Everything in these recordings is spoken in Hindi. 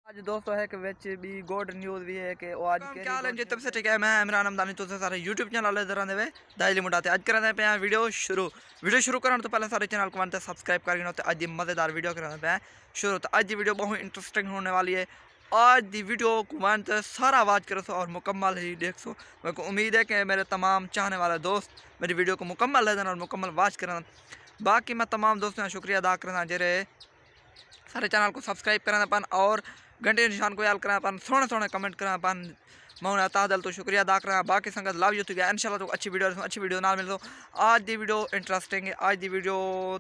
आज दोस्तों है कि विच भी गुड न्यूज़ भी है कि आज क्या हाल है जी? तब से ठीक है। मैं इमरान हमदानी तो सारे यूट्यूब चैनल इधर आने वे दाइली मुंडाते आज कराते पे वीडियो शुरू करने तो पहले सारे चैनल को मानते सब्सक्राइब करके होते आज मज़ेदार वीडियो कराते पे शुरू। तो आज की वीडियो बहुत इंटरेस्टिंग होने वाली है। आज की वीडियो को मानते सारा आवाज़ करो सो और मुकम्मल ही देख सो। मेरे को उम्मीद है कि मेरे तमाम चाहने वाले दोस्त मेरी वीडियो को मुकम्मल लेना और मुकम्मल वाच करना। बाकी मैं तमाम दोस्तों का शुक्रिया अदा करना जेरे सारे चैनल को सब्सक्राइब करना पान और घंटे निशान को याद करना पान सोने सोने कमेंट करना पान मैं उन्हें तादल तो शुक्रिया अदा करना। बाकी संगत लव यू तो गया इंशाल्लाह तो अच्छी वीडियो ना मिल दो। आज दी वीडियो इंटरेस्टिंग है। आज दी वीडियो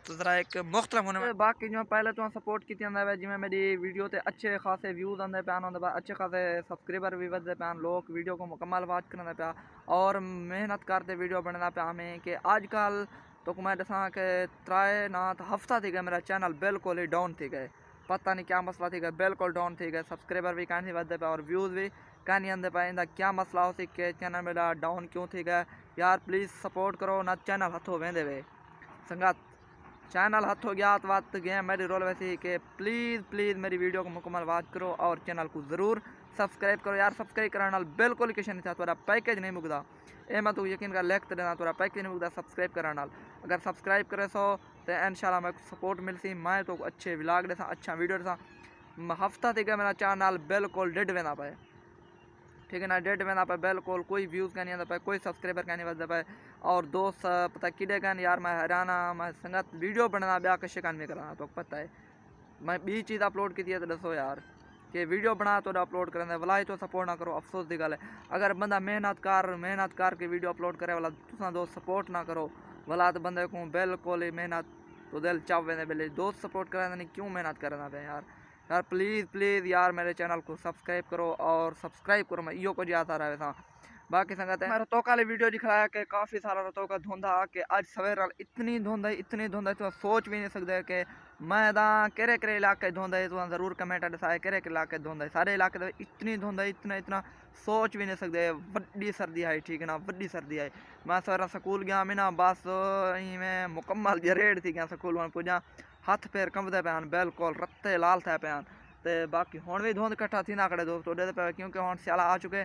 तो ज़रा एक मुख्तलिफ होने में बाकी जो पहले तो सपोर्ट की जिम्में मेरी वीडियो ते अच्छे खासे व्यूज़ आते पे आने अच्छे खासे सब्सक्राइबर भी बढ़ते पे लोग वीडियो को मुकम्मल वाच करना पे और मेहनत करते वीडियो बनना पे हमें कि आजकल तो मैं दसा कि त्राए ना हफ्ता थी गए मेरा चैनल बिल्कुल ही डाउन थी गए। पता नहीं क्या मसला थी गया, बिल्कुल डाउन थी गए। सब्सक्राइबर भी कहीं बढ़ते पे और व्यूज़ भी कहीं आते पे। इंदा क्या मसला हो सी कि चैनल मेरा डाउन क्यों थी गया यार? प्लीज़ सपोर्ट करो ना। चैनल हथों वेंदे वे संगत चैनल हथों गया तो बात गया मेरी रोल वैसी कि प्लीज़ मेरी वीडियो को मुकम्मल वाच करो और चैनल को ज़रूर सब्सक्राइब करो यार। सब्सक्राइब करने बिल्कुल किसी नहीं था थोड़ा पैकेज नहीं मुकदा ये मैं तो यकीन कर लिख देना थोड़ा पैकेज नहीं मुकदा सब्सक्राइब करने। अगर सब्सक्राइब करे सो तो इंशाल्लाह मैं सपोर्ट मिलती। मैं तो अच्छे व्लॉग देसा अच्छा वीडियो देसा। हफ्ता तक मेरा चैनल बिल्कुल डेड वेना पाए, ठीक है ना, डेड वेना पाए बिल्कुल। कोई व्यूज़ का नहीं आता पाए, कोई सब्सक्राइबर का नहीं बचता पाए और दोस्त पता किडे का यार मैं हरियाणा मैं संगत वीडियो बनाना ब्याह कशे कान में कराना तो पता है। मैं बी चीज़ अपलोड की थी तो दसो यार कि वीडियो बना तो अपलोड करें वाला तो सपोर्ट ना करो। अफसोस की गल है अगर बंदा मेहनत कर के वीडियो अपलोड करे वाला तुसा दोस्त सपोर्ट ना करो वाला तो बंदे को बिल्कुल ही मेहनत तो दिल चावे बेले दोस्त सपोर्ट करें नहीं क्यों मेहनत करना पे यार प्लीज़ यार मेरे चैनल को सब्सक्राइब करो और सब्सक्राइब करो। मैं यो को जाता रहे था। बाकी संगत है मैं रतौका वाली वीडियो दिखाया कि काफ़ी सारा रतौका धुंधा कि आज सवेर इतनी धुंध है तो सोच भी नहीं सकते कि मैं केरे इलाके धुंध है तो ज़रूर कमेंट दसाए केरे इलाके धुंध है। सारे इलाके इतनी धुंध है इतना सोच भी नहीं सकते। वड्डी सर्दी है, ठीक है ना, वड्डी सर्दी है। मैं सवेरा स्कूल गया मैं ना बस मैं मुकम्मल जरेड थी गया स्कूल में पुजा हथ पैर कंबते पे बिल्कुल रत्ते लाल थे पे तो बाकी हुण भी धुंध कट्ठा थी ना कड़े दोस्तों उड़े पे क्योंकि हुण स्याला आ चुके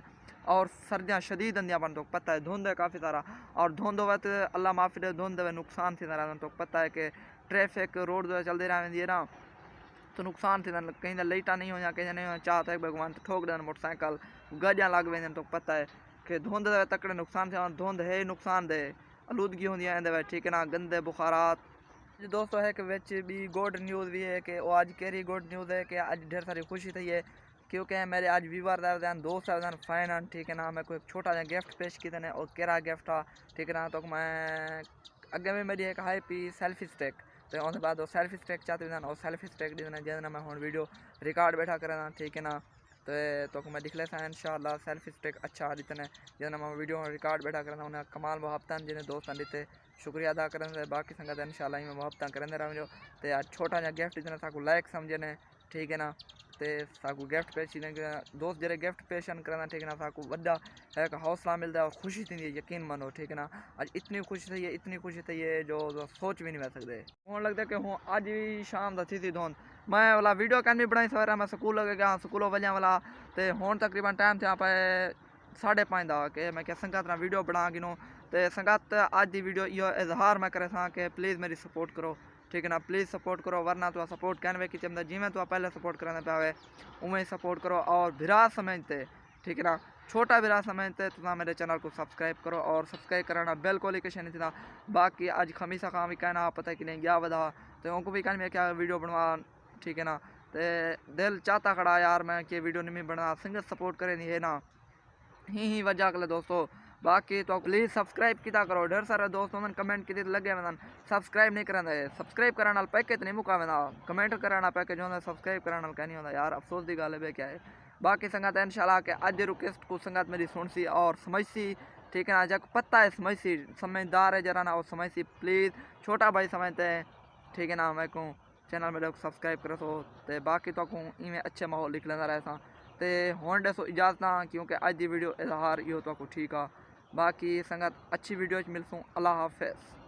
और सर्दियाँ शदीद अंदियाँ बन तो पता है धुंध है काफ़ी सारा और धुंध हो तो अल्लाह माफ़ी दे धुंध नुकसान थी रहन तो पता है कि ट्रैफिक रोड जो चलती रहती है ना तो नुकसान थी कहीं लाइटा नहीं हो या कहीं नहीं हो चाहता है भगवान तो ठोक देन मोटरसाइकिल गजां लग वे तो पता है कि धुंध तकड़े नुकसान थे और धुंध है नुकसान दे आलूदगी होंगी, ठीक है ना, गंदे बुखारात दोस्तों है कि विच भी गुड न्यूज़ भी है कि आज केरी गुड न्यूज़ है कि आज ढेर सारी खुशी थी है क्योंकि मेरे आज व्यूवर दोस्त फैन हैं, ठीक है ना। मैं कोई छोटा सा गिफ्ट पेश किया ने और केरा गिफ्ट आ, ठीक है ना। तो मैं अगे में मेरी एक हाई पी सेल्फी स्टिक तो उसके बाद सेल्फी स्टिक चाहते हैं और सेल्फी स्टिक दी जिसने मैं हूँ वीडियो रिकॉर्ड बैठा करें, ठीक है ना। तो मैं दिखले सा इंशाल्लाह सेल्फी स्टिक अच्छा दितने जिन्हें मैं वीडियो रिकॉर्ड बैठा करें उन्हें कमाल मुहब्बत जिन्हें दोस्तों दिते शुक्रिया अदा करें। बाकी संगत इंशाल्लाह ही मैं मुहब्बत करेंगे रहो तो यार छोटा जहा गिफ्ट जिन्हें साकू लाइक समझे ने, ठीक है ना। तो साकू गिफ्ट पेश दोस्त जरे गिफ्ट पेश करना, ठीक है ना। साकू वड्डा एक हौसला मिलता है और खुशी थी यकीन मनो, ठीक है ना। आज इतनी खुशी थी है जो सोच भी नहीं कर सकते। हूँ लगता है कि हूँ अज भी शाम का थी धुंध मैं वाला वीडियो कैन भी बनाई सवेरा मैं स्कूल लगे गया स्कूलों वजह वाला तो हूँ तकरीबन टाइम थे पे 5:30 का कि मैं क्या संगत ना वीडियो बना गिनूँ तो संगत अज की वीडियो यो इजहार मैं करे था कि प्लीज़ मेरी सपोर्ट करो, ठीक है ना। प्लीज़ सपोर्ट करो वरना तो सपोर्ट कहने की चलता जिमें तो पहले सपोर्ट कराने पे उमें सपोर्ट करो और बिरा समझते, ठीक है ना, छोटा बिरा समझते तो मेरे चैनल को सब्सक्राइब करो और सब्सक्राइब कराना बिल्कुल ही किसी नहीं था। बाकी आज खमीसा खां भी कहना पता कि नहीं गया वधा तो उनको भी कहने क्या वीडियो बनवा, ठीक है ना। तो दिल चाहता खड़ा यार मैं कि वीडियो नहीं बना संगत सपोर्ट करे नहीं है ना ही वजह कर दोस्तों। बाकी तो प्लीज़ सब्सक्राइब किया करो। ढेर सारे दोस्तों ने कमेंट की लगे वन सब्सक्राइब नहीं करेंगे सब्सक्राइब कराने पैकेज नहीं मुका वेंदा कमेंट कराना पैकेज होंगे सब्सक्राइब कराने कहीं नहीं होता यार। अफसोस की गल है क्या है। बाकी संगत इंशाल्लाह के अज रिक्वेस्ट को संगत मेरी सुन सी और समझ सी, ठीक है ना। जब पता है समझ सी समझदार है जरा ना और समझ सी प्लीज़ छोटा भाई समझते हैं, ठीक है ना। मैं कहूँ चैनल में लोग सब्सक्राइब करो तो बाकी तो कहूँ इवें अच्छे माहौल लिख लेना रहे तो हुण दसो इजाज़त क्योंकि अज की वीडियो इजहार यो तो ठीक है। बाकी संगत अच्छी वीडियो मिलसूँ। अल्लाह हाफिज़।